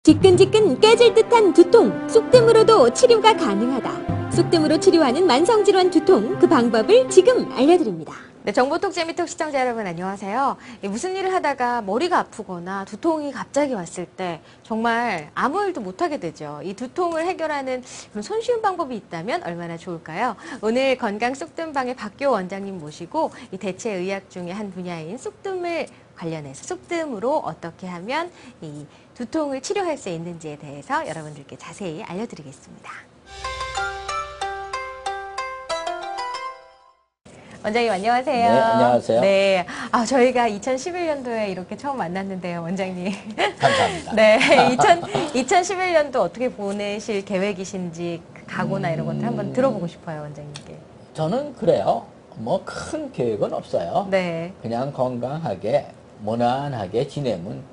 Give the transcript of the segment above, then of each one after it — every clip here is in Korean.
지끈지끈 깨질 듯한 두통, 쑥뜸으로도 치료가 가능하다. 쑥뜸으로 치료하는 만성질환 두통, 그 방법을 지금 알려드립니다. 네, 정보톡 재미톡 시청자 여러분 안녕하세요. 무슨 일을 하다가 머리가 아프거나 두통이 갑자기 왔을 때 정말 아무 일도 못하게 되죠. 이 두통을 해결하는 그런 손쉬운 방법이 있다면 얼마나 좋을까요? 오늘 건강 쑥뜸방의 박교 원장님 모시고 이 대체의학 중에 한 분야인 쑥뜸을 관련해서 쑥뜸으로 어떻게 하면 이 두통을 치료할 수 있는지에 대해서 여러분들께 자세히 알려드리겠습니다. 원장님 안녕하세요. 네, 안녕하세요. 네, 저희가 2011년도에 이렇게 처음 만났는데요, 원장님. 감사합니다. 네, 2011년도 어떻게 보내실 계획이신지 각오나 이런 것들 한번 들어보고 싶어요, 원장님께. 저는 그래요. 뭐 큰 계획은 없어요. 네. 그냥 건강하게 무난하게 지내면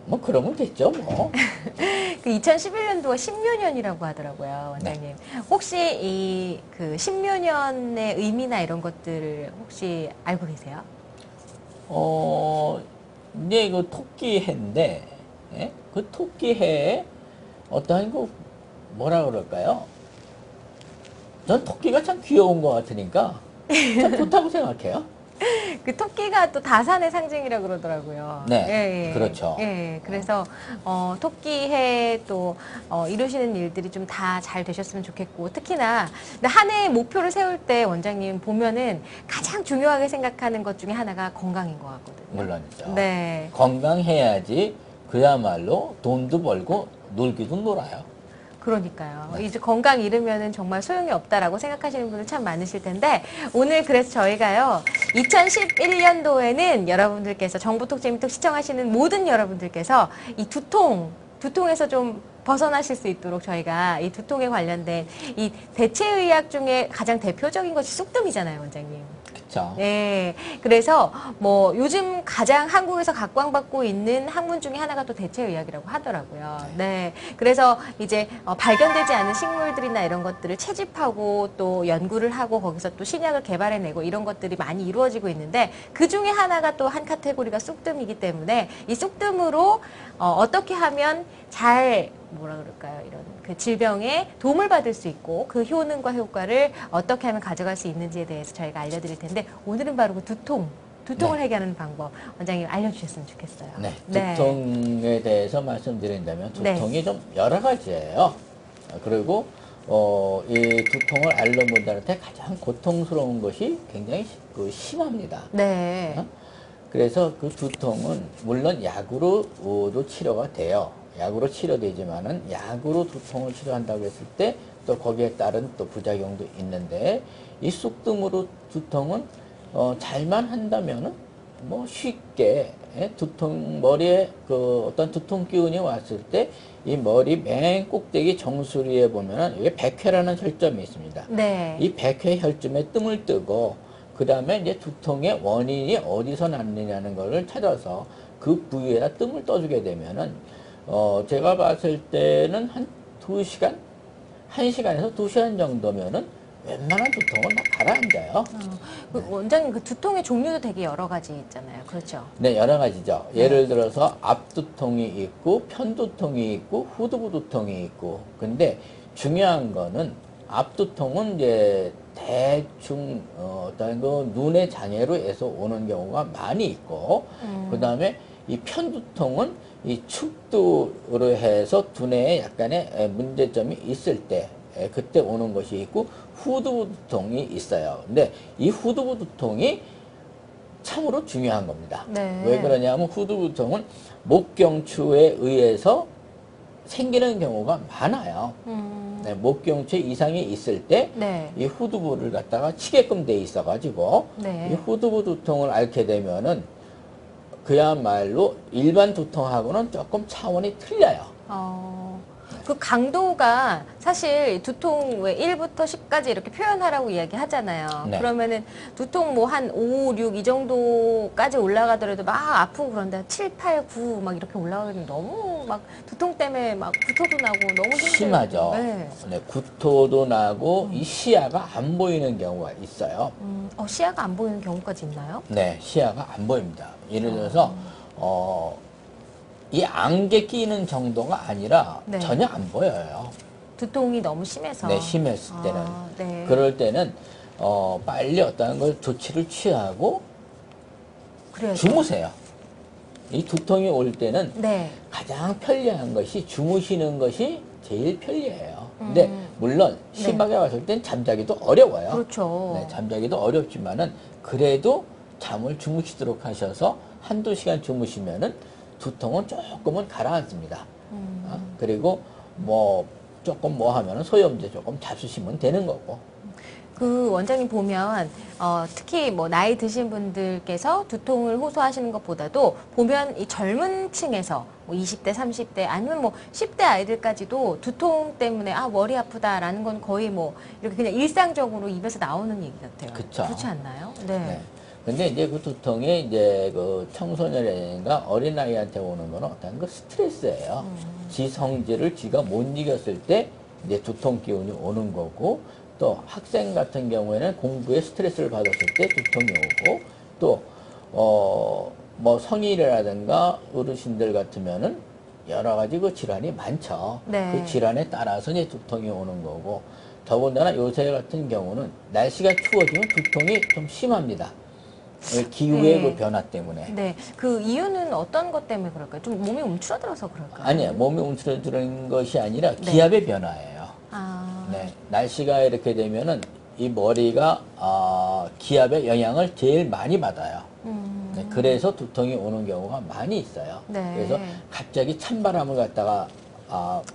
뭐 그러면 됐죠, 뭐. 그 2011년도가 신묘년이라고 하더라고요, 원장님. 네. 혹시 그 신묘년의 의미나 이런 것들을 혹시 알고 계세요? 이제 그 토끼해인데, 예? 그 토끼해에 어떠한 그 뭐라 그럴까요? 전 토끼가 참 귀여운 것 같으니까 참 좋다고 생각해요. 그 토끼가 또 다산의 상징이라고 그러더라고요. 네, 그렇죠. 예, 그래서 토끼해 또 이루시는 일들이 좀 다 잘 되셨으면 좋겠고, 특히나 한 해의 목표를 세울 때 원장님 보면은 가장 중요하게 생각하는 것 중에 하나가 건강인 것 같거든요. 물론이죠. 네. 건강해야지 그야말로 돈도 벌고 놀기도 놀아요. 그러니까요. 이제 건강 잃으면은 정말 소용이 없다라고 생각하시는 분들 참 많으실 텐데, 오늘 그래서 저희가요, 2011년도에는 여러분들께서 정보톡 재미톡 시청하시는 모든 여러분들께서 이 두통에서 좀 벗어나실 수 있도록 저희가 이 두통에 관련된 이 대체의학 중에 가장 대표적인 것이 쑥뜸이잖아요, 원장님. 그렇죠. 네, 그래서 뭐 요즘 가장 한국에서 각광받고 있는 학문 중에 하나가 또 대체의학이라고 하더라고요. 네, 그래서 이제 발견되지 않은 식물들이나 이런 것들을 채집하고 또 연구를 하고 거기서 또 신약을 개발해내고 이런 것들이 많이 이루어지고 있는데, 그 중에 하나가 또 한 카테고리가 쑥뜸이기 때문에 이 쑥뜸으로 어떻게 하면 잘 뭐라 그럴까요? 이런 그 질병에 도움을 받을 수 있고 그 효능과 효과를 어떻게 하면 가져갈 수 있는지에 대해서 저희가 알려드릴 텐데, 오늘은 바로 그 두통을 네. 해결하는 방법 원장님 알려주셨으면 좋겠어요. 네, 네. 두통에 대해서 말씀드린다면 두통이 좀 여러 가지예요. 그리고 이 두통을 앓는 분들한테 가장 고통스러운 것이 굉장히 심합니다. 네. 그래서 그 두통은 물론 약으로도 치료가 돼요. 약으로 치료되지만은 약으로 두통을 치료한다고 했을 때 또 거기에 따른 또 부작용도 있는데, 이 쑥뜸으로 두통은 잘만 한다면은 뭐 쉽게 머리에 그 어떤 두통 기운이 왔을 때 이 머리 맨 꼭대기 정수리에 보면은 이게 백회라는 혈점이 있습니다. 네. 이 백회 혈점에 뜸을 뜨고 그 다음에 이제 두통의 원인이 어디서 났느냐는 것을 찾아서 그 부위에다 뜸을 떠주게 되면은 제가 봤을 때는 한 2시간? 1시간에서 2시간 정도면은 웬만한 두통은 다 가라앉아요. 원장님 그 두통의 종류도 되게 여러 가지 있잖아요. 그렇죠? 네, 여러 가지죠. 예를 들어서 앞두통이 있고 편두통이 있고 후두부 두통이 있고, 근데 중요한 거는 앞두통은 이제 대충 어떤 그 눈의 장애로 해서 오는 경우가 많이 있고, 그 다음에 이 편두통은 이 축두로 해서 두뇌에 약간의 문제점이 있을 때 그때 오는 것이 있고, 후두부 두통이 있어요. 근데 이 후두부 두통이 참으로 중요한 겁니다. 네. 왜 그러냐면 후두부 두통은 목경추에 의해서 생기는 경우가 많아요. 네, 목경추에 이상이 있을 때 네. 이 후두부를 갖다가 치게끔 돼 있어가지고 네. 이 후두부 두통을 앓게 되면은 그야말로 일반 두통하고는 조금 차원이 틀려요. 그 강도가 사실 두통 왜 1부터 10까지 이렇게 표현하라고 이야기하잖아요. 네. 그러면은 두통 뭐 한 5, 6 이 정도까지 올라가더라도 막 아프고 그런데 7, 8, 9 막 이렇게 올라가면 너무 막 두통 때문에 막 구토도 나고 너무 힘들어요. 심하죠. 네. 네, 구토도 나고 이 시야가 안 보이는 경우가 있어요. 시야가 안 보이는 경우까지 있나요? 네, 시야가 안 보입니다. 예를 들어서 이 안개 끼는 정도가 아니라 네. 전혀 안 보여요. 두통이 너무 심해서. 네, 심했을 때는. 네. 그럴 때는 빨리 어떤 걸 조치를 취하고 그래야죠. 주무세요. 이 두통이 올 때는 네. 가장 편리한 것이 주무시는 것이 제일 편리해요. 근데 물론 네. 심하게 왔을 땐 잠자기도 어려워요. 그렇죠. 네, 잠자기도 어렵지만은 그래도 잠을 주무시도록 하셔서 한두 시간 주무시면은 두통은 조금은 가라앉습니다. 그리고 뭐 조금 뭐 하면은 소염제 조금 잡수시면 되는 거고. 그 원장님 보면 특히 뭐 나이 드신 분들께서 두통을 호소하시는 것보다도 보면 이 젊은 층에서 뭐 20대, 30대 아니면 뭐 10대 아이들까지도 두통 때문에 머리 아프다라는 건 거의 뭐 이렇게 그냥 일상적으로 입에서 나오는 얘기 같아요. 그쵸. 그렇지 않나요? 네. 네. 근데 이제 그 두통이 이제 그 청소년이나 어린아이한테 오는 거는 어떤 그 스트레스예요. 지 성질을 지가 못 이겼을 때 이제 두통 기운이 오는 거고, 또 학생 같은 경우에는 공부에 스트레스를 받았을 때 두통이 오고, 또 뭐 성인이라든가 어르신들 같으면은 여러 가지 그 질환이 많죠. 네. 그 질환에 따라서 이제 두통이 오는 거고, 더군다나 요새 같은 경우는 날씨가 추워지면 두통이 좀 심합니다. 기후의 네. 그 변화 때문에. 네. 그 이유는 어떤 것 때문에 그럴까요? 좀 몸이 움츠러들어서 그럴까요? 아니요, 몸이 움츠러드는 것이 아니라 네. 기압의 변화예요. 아. 네, 날씨가 이렇게 되면은 이 머리가 기압의 영향을 제일 많이 받아요. 네, 그래서 두통이 오는 경우가 많이 있어요. 네. 그래서 갑자기 찬바람을 갖다가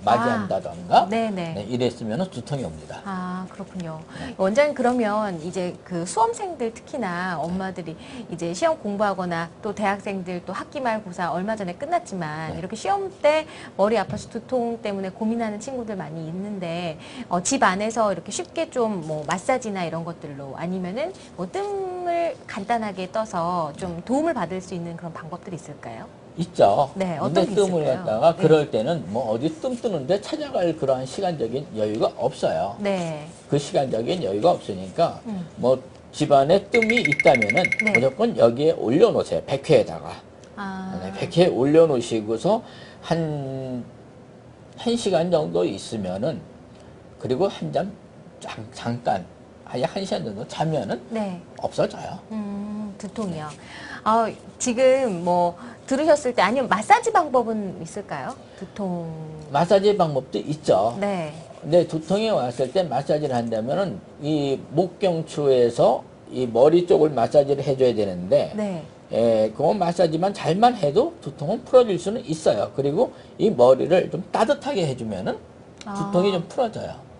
맞이한다던가 네네. 네, 이랬으면 두통이 옵니다. 아, 그렇군요. 원장님, 그러면 이제 그 수험생들 특히나 엄마들이 이제 시험 공부하거나 또 대학생들 또 학기말고사 얼마 전에 끝났지만 네. 이렇게 시험 때 머리 아파서 두통 때문에 고민하는 친구들 많이 있는데 집 안에서 이렇게 쉽게 좀 뭐 마사지나 이런 것들로 아니면은 뭐 뜸을 간단하게 떠서 좀 도움을 받을 수 있는 그런 방법들이 있을까요? 있죠. 네, 근데 어떤 게 뜸을 있을까요? 갖다가 네. 그럴 때는 뭐 어디 뜸 뜨는데 찾아갈 그러한 시간적인 여유가 없어요. 네. 그 시간적인 여유가 없으니까 뭐 집안에 뜸이 있다면은 네. 무조건 여기에 올려놓으세요. 백회에다가. 아, 네, 백회에 올려놓으시고서 한 시간 정도 있으면은, 그리고 잠깐 약 1시간 정도 자면은 네. 없어져요. 두통이요. 지금 뭐 들으셨을 때 아니면 마사지 방법은 있을까요? 두통. 마사지 방법도 있죠. 네. 근데 두통이 왔을 때 마사지를 한다면은 이 목경추에서 이 머리 쪽을 마사지를 해줘야 되는데, 네. 그 마사지만 잘만 해도 두통은 풀어질 수는 있어요. 그리고 이 머리를 좀 따뜻하게 해주면은 두통이 좀 풀어져요.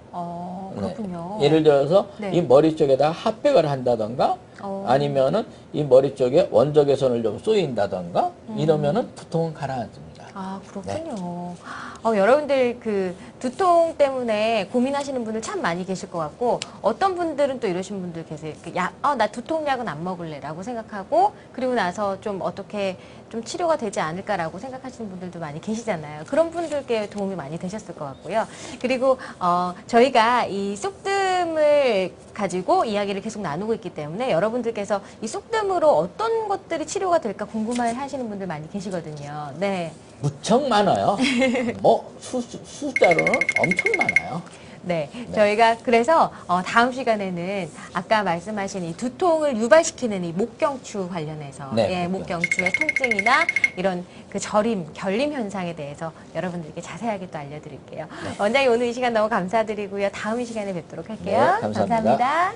그렇군요. 네. 예를 들어서 네. 이 머리 쪽에다 핫팩을 한다던가 아니면은 이 머리 쪽에 원적 개선을 좀 쏘인다던가 이러면은 두통은 가라앉습니다. 아, 그렇군요. 여러분들 그 두통 때문에 고민하시는 분들 참 많이 계실 것 같고, 어떤 분들은 또 이러신 분들 계세요. 나 두통약은 안 먹을래라고 생각하고, 그리고 나서 좀 어떻게 좀 치료가 되지 않을까라고 생각하시는 분들도 많이 계시잖아요. 그런 분들께 도움이 많이 되셨을 것 같고요. 그리고 저희가 이 쑥뜸을 가지고 이야기를 계속 나누고 있기 때문에 여러분들께서 이 쑥뜸으로 어떤 것들이 치료가 될까 궁금해 하시는 분들 많이 계시거든요. 네. 무척 많아요. 뭐 숫자로는 엄청 많아요. 네, 저희가 그래서 다음 시간에는 아까 말씀하신 이 두통을 유발시키는 이 목경추 관련해서 네, 목경추의 통증이나 이런 그 결림 현상에 대해서 여러분들께 자세하게 또 알려드릴게요. 원장님 오늘 이 시간 너무 감사드리고요. 다음 이 시간에 뵙도록 할게요. 네, 감사합니다. 감사합니다.